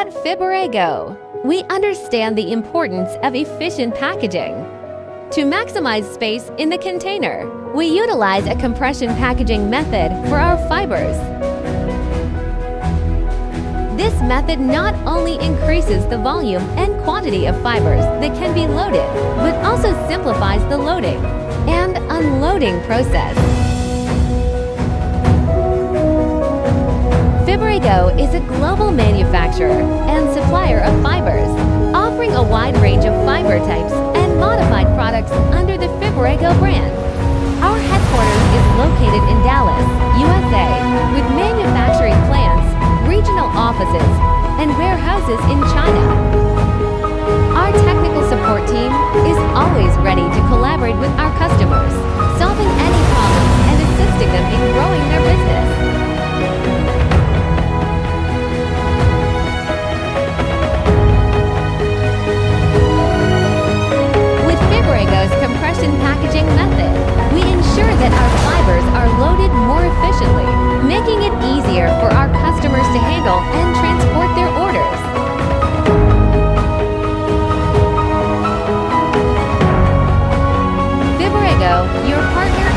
At Fiborego, we understand the importance of efficient packaging. To maximize space in the container, we utilize a compression packaging method for our fibers. This method not only increases the volume and quantity of fibers that can be loaded, but also simplifies the loading and unloading process. Fiborego is a global manufacturer and supplier of fibers, offering a wide range of fiber types and modified products under the Fiborego brand. Our headquarters is located in Dallas, USA, with manufacturing plants, regional offices, and warehouses in China. Our technical support team is always ready to collaborate with our customers, solving any problems and assisting them in growing their business. Fiborego's compression packaging method, we ensure that our fibers are loaded more efficiently, making it easier for our customers to handle and transport their orders. Fiborego, your partner